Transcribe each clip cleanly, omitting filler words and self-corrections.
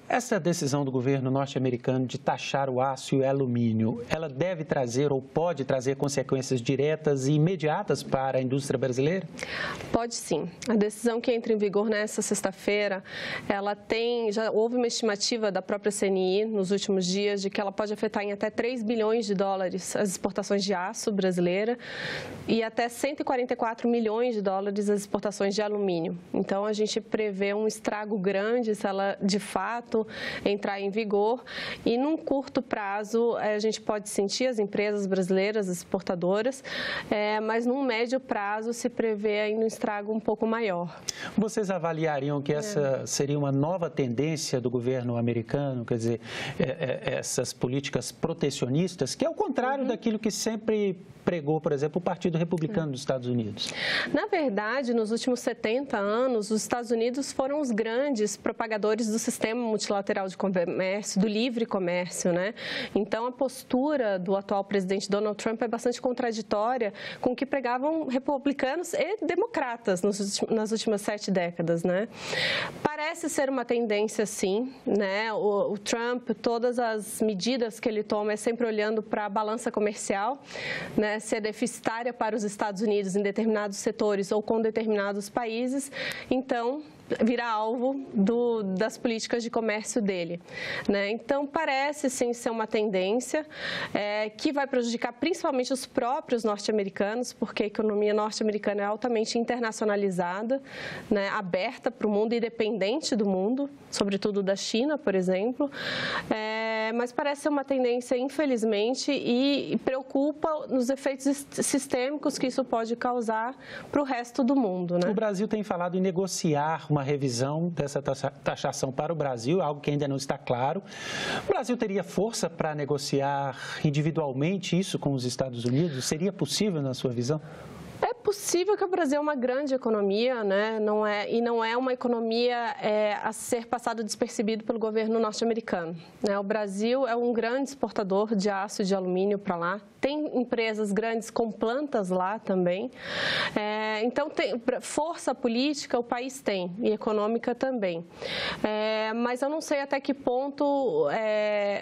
Essa decisão do governo norte-americano de taxar o aço e o alumínio, ela deve trazer ou pode trazer consequências diretas e imediatas para a indústria brasileira? Pode sim. A decisão que entra em vigor nesta sexta-feira, já houve uma estimativa da própria CNI nos últimos dias de que ela pode afetar em até 3 bilhões de dólares as exportações de aço brasileira e até 144 milhões de dólares as exportações de alumínio. Então, a gente prevê um estrago grande se ela, de fato, entrar em vigor e num curto prazo a gente pode sentir as empresas brasileiras, as exportadoras, mas num médio prazo se prevê ainda um estrago um pouco maior. Vocês avaliariam que essa seria uma nova tendência do governo americano, quer dizer, essas políticas protecionistas, que é o contrário daquilo que sempre pregou, por exemplo, o Partido Republicano dos Estados Unidos? Na verdade, nos últimos 70 anos, os Estados Unidos foram os grandes propagadores do sistema multilateral de comércio, do livre comércio, né? Então, a postura do atual presidente Donald Trump é bastante contraditória com o que pregavam republicanos e democratas nas últimas 7 décadas, né? Parece ser uma tendência, sim, né? O Trump, todas as medidas que ele toma é sempre olhando para a balança comercial, né? Se é deficitária para os Estados Unidos em determinados setores ou com determinados países, então virá alvo das políticas de comércio dele, né? Então, parece sim ser uma tendência que vai prejudicar principalmente os próprios norte-americanos, porque a economia norte-americana é altamente internacionalizada, né? Aberta para o mundo e dependente do mundo, sobretudo da China, por exemplo, mas parece ser uma tendência, infelizmente, e preocupa nos efeitos sistêmicos que isso pode causar para o resto do mundo, né? O Brasil tem falado em negociar uma revisão dessa taxação para o Brasil, algo que ainda não está claro. O Brasil teria força para negociar individualmente isso com os Estados Unidos? Seria possível, na sua visão? É possível que o Brasil é uma grande economia, né? Não é uma economia a ser passado despercebido pelo governo norte-americano, né? O Brasil é um grande exportador de aço e de alumínio para lá. Tem empresas grandes com plantas lá também. Então, força política o país tem e econômica também. Mas eu não sei até que ponto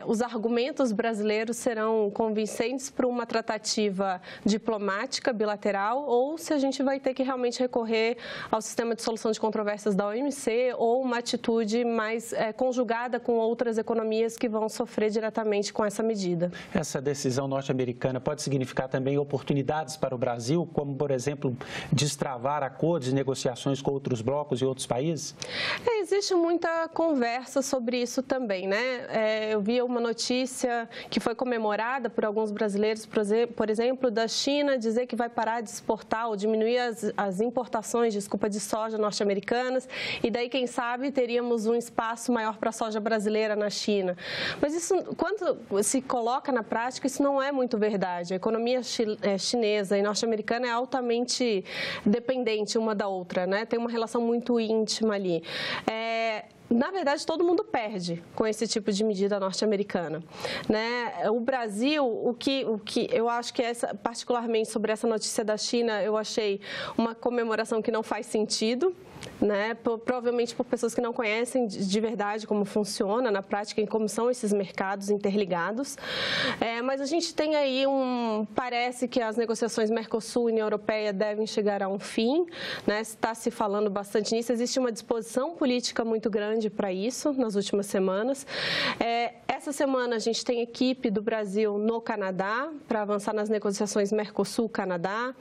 os argumentos brasileiros serão convincentes para uma tratativa diplomática bilateral ou se a gente vai ter que realmente recorrer ao sistema de solução de controvérsias da OMC ou uma atitude mais conjugada com outras economias que vão sofrer diretamente com essa medida. Essa decisão norte-americana pode significar também oportunidades para o Brasil, como, por exemplo, destravar acordos e negociações com outros blocos e outros países? Existe muita conversa sobre isso também, né? Eu vi uma notícia que foi comemorada por alguns brasileiros, por exemplo, da China, dizer que vai parar de exportar ou diminuir as importações, de soja norte-americanas, e daí, quem sabe, teríamos um espaço maior para a soja brasileira na China. Mas isso, quando se coloca na prática, isso não é muito verdade. A economia chinesa e norte-americana é altamente dependente uma da outra, né? Tem uma relação muito íntima ali. Na verdade, todo mundo perde com esse tipo de medida norte-americana, né? O Brasil, o que eu acho que particularmente sobre essa notícia da China, eu achei uma comemoração que não faz sentido, né? Provavelmente por pessoas que não conhecem de verdade como funciona na prática e como são esses mercados interligados. Mas a gente tem aí parece que as negociações Mercosul e União Europeia devem chegar a um fim, né? Está se falando bastante nisso, existe uma disposição política muito grande para isso nas últimas semanas. Essa semana a gente tem equipe do Brasil no Canadá para avançar nas negociações Mercosul-Canadá.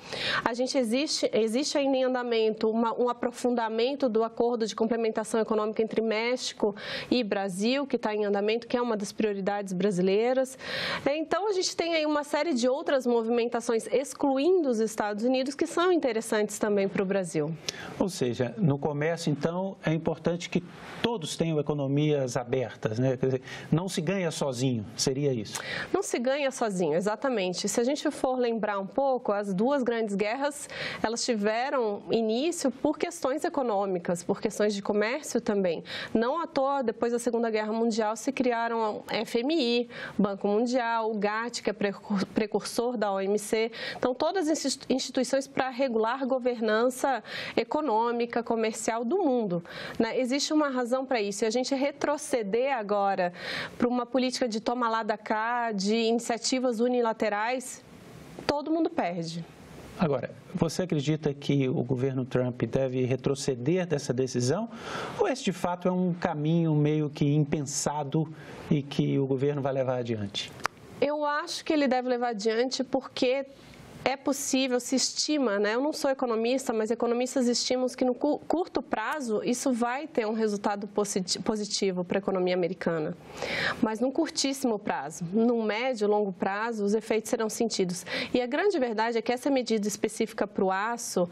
Existe ainda em andamento um aprofundamento do acordo de complementação econômica entre México e Brasil, que está em andamento, que é uma das prioridades brasileiras. Então, a gente tem aí uma série de outras movimentações, excluindo os Estados Unidos, que são interessantes também para o Brasil. Ou seja, no comércio, então, é importante que todos tenham economias abertas, né? Quer dizer, não se ganha sozinho, seria isso? Não se ganha sozinho, exatamente. Se a gente for lembrar um pouco, as duas grandes guerras, elas tiveram início por questões econômicas, por questões de comércio também. Não à toa, depois da Segunda Guerra Mundial, se criaram a FMI, Banco Mundial, o GATT, que é precursor da OMC. Então, todas as instituições para regular a governança econômica, comercial do mundo, né? Existe uma razão razão para isso. E a gente retroceder agora para uma política de toma lá da cá, de iniciativas unilaterais, todo mundo perde. Agora, você acredita que o governo Trump deve retroceder dessa decisão? Ou esse, de fato, é um caminho meio que impensado e que o governo vai levar adiante? Eu acho que ele deve levar adiante porque é possível, se estima, né? Eu não sou economista, mas economistas estimam que no curto prazo isso vai ter um resultado positivo para a economia americana. Mas num curtíssimo prazo, num médio e longo prazo, os efeitos serão sentidos. E a grande verdade é que essa medida específica para o aço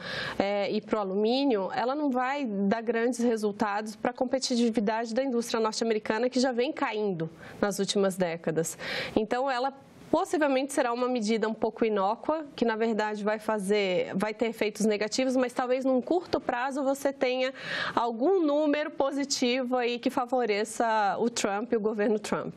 e para o alumínio, ela não vai dar grandes resultados para a competitividade da indústria norte-americana, que já vem caindo nas últimas décadas. Então, ela possivelmente será uma medida um pouco inócua, que na verdade vai ter efeitos negativos, mas talvez num curto prazo você tenha algum número positivo aí que favoreça o Trump e o governo Trump.